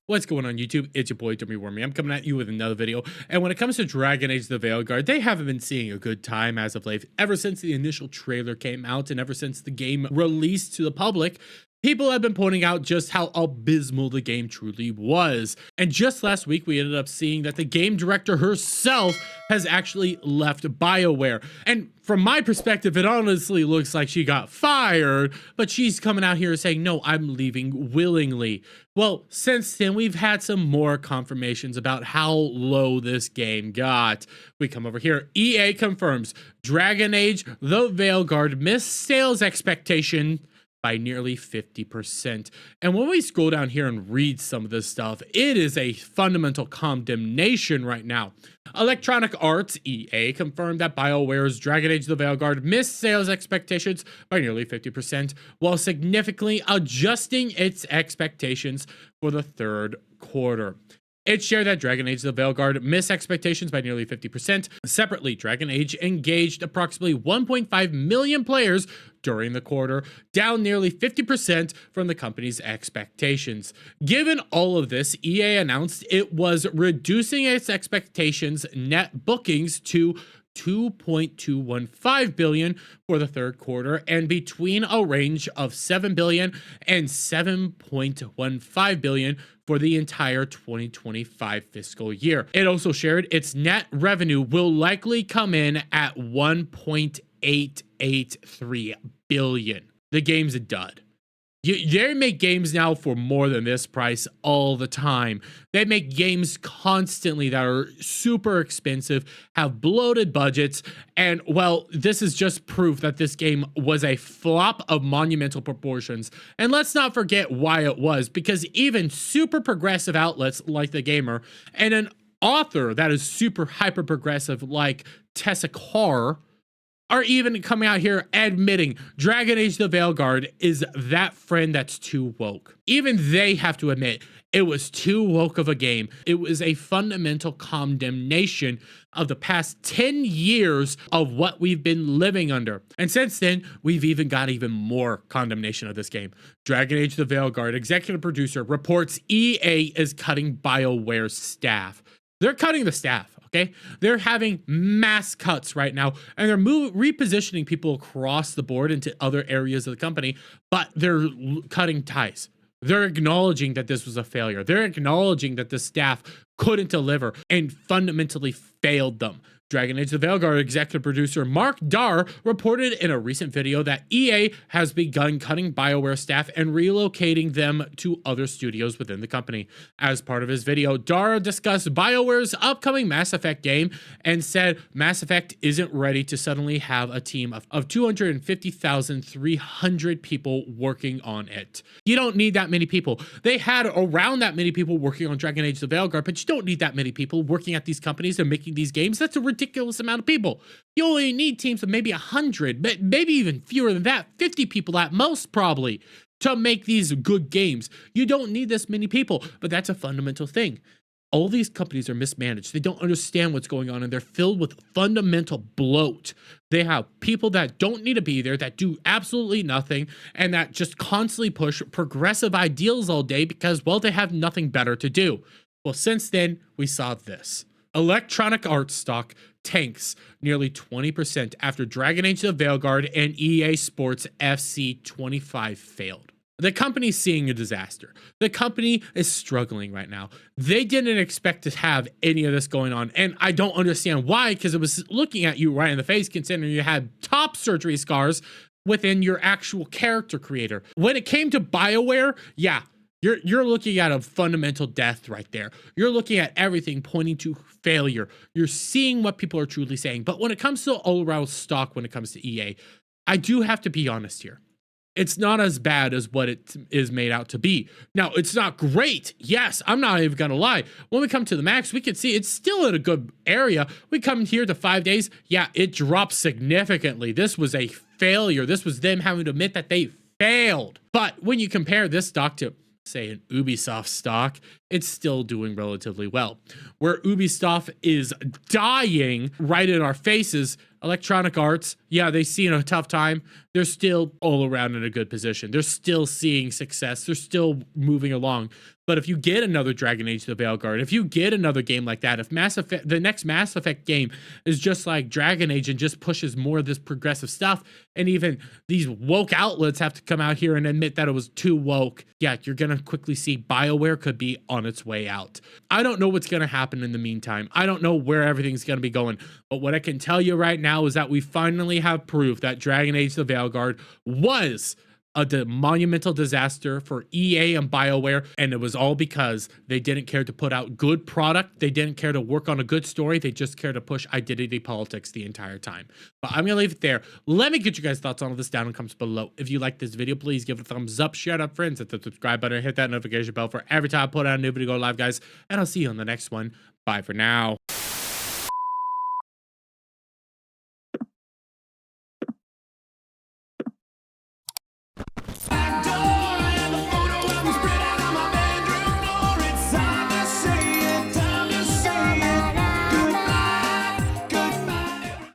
What's going on YouTube? It's your boy Dummy Wormy. I'm coming at you with another video. And when it comes to Dragon Age the Veilguard, they haven't been seeing a good time as of late. Ever since the initial trailer came out and ever since the game released to the public, people have been pointing out just how abysmal the game truly was. And just last week, we ended up seeing that the game director herself has actually left BioWare. And from my perspective, it honestly looks like she got fired, but she's coming out here saying, no, I'm leaving willingly. Well, since then, we've had some more confirmations about how low this game got. We come over here. EA confirms Dragon Age the Veilguard missed sales expectation by nearly 50%. And when we scroll down here and read some of this stuff, it is a fundamental condemnation right now. Electronic Arts, EA, confirmed that BioWare's Dragon Age the Veilguard missed sales expectations by nearly 50%, while significantly adjusting its expectations for the third quarter. It shared that Dragon Age the Veilguard missed expectations by nearly 50%. Separately, Dragon Age engaged approximately 1.5 million players during the quarter, down nearly 50% from the company's expectations. Given all of this, EA announced it was reducing its expectations net bookings to 2.215 billion for the third quarter and between a range of 7 billion and 7.15 billion for the entire 2025 fiscal year. It also shared its net revenue will likely come in at 1.883 billion. The game's a dud. They make games now for more than this price all the time. They make games constantly that are super expensive, have bloated budgets, and well, this is just proof that this game was a flop of monumental proportions. And let's not forget why it was, because even super progressive outlets like The Gamer and an author that is super hyper progressive like Tessa Carr are even coming out here admitting Dragon Age the Veilguard is that friend that's too woke. Even they have to admit it was too woke of a game. It was a fundamental condemnation of the past 10 years of what we've been living under. And since then, we've even got even more condemnation of this game. Dragon Age the Veilguard executive producer reports EA is cutting BioWare's staff. They're cutting the staff. Okay, they're having mass cuts right now, and they're repositioning people across the board into other areas of the company, but they're cutting ties. They're acknowledging that this was a failure. They're acknowledging that the staff couldn't deliver and fundamentally failed them. Dragon Age the Veilguard executive producer Mark Darr reported in a recent video that EA has begun cutting BioWare staff and relocating them to other studios within the company. As part of his video, Darr discussed BioWare's upcoming Mass Effect game and said Mass Effect isn't ready to suddenly have a team of 250,300 people working on it. You don't need that many people. They had around that many people working on Dragon Age the Veilguard, but you don't need that many people working at these companies and making these games. That's a ridiculous amount of people. You only need teams of maybe 100, but maybe even fewer than that, 50 people at most probably, to make these good games. You don't need this many people, but that's a fundamental thing. All these companies are mismanaged. They don't understand what's going on, and they're filled with fundamental bloat. They have people that don't need to be there, that do absolutely nothing, and that just constantly push progressive ideals all day because, well, they have nothing better to do. Well, since then, we saw this. Electronic Arts stock tanks nearly 20% after Dragon Age the Veilguard and EA Sports FC 25 failed. The company's seeing a disaster. The company is struggling right now. They didn't expect to have any of this going on, and I don't understand why, because it was looking at you right in the face considering you had top surgery scars within your actual character creator. When it came to BioWare, yeah, You're looking at a fundamental death right there. You're looking at everything pointing to failure. You're seeing what people are truly saying. But when it comes to all-around stock, when it comes to EA, I do have to be honest here. It's not as bad as what it is made out to be. Now, it's not great. Yes, I'm not even going to lie. When we come to the max, we can see it's still in a good area. We come here to 5 days. Yeah, it dropped significantly. This was a failure. This was them having to admit that they failed. But when you compare this stock to, say, an Ubisoft stock, it's still doing relatively well. Where Ubisoft is dying right in our faces, Electronic Arts yeah, they see in a tough time, they're still all around in a good position. They're still seeing success. They're still moving along. But if you get another Dragon Age: The Veilguard, if you get another game like that, if Mass Effect, the next Mass Effect game is just like Dragon Age and just pushes more of this progressive stuff, and even these woke outlets have to come out here and admit that it was too woke, yeah, you're gonna quickly see BioWare could be on its way out. I don't know what's gonna happen in the meantime. I don't know where everything's gonna be going. But what I can tell you right now is that we finally have proof that Dragon Age: The Veilguard was a monumental disaster for EA and BioWare, and it was all because they didn't care to put out good product. They didn't care to work on a good story. They just care to push identity politics the entire time. But I'm gonna leave it there. Let me get you guys' thoughts on all this down in the comments below. If you like this video, please give it a thumbs up, share it up, friends, hit the subscribe button, hit that notification bell for every time I put out a new video go live, guys, and I'll see you on the next one. Bye for now.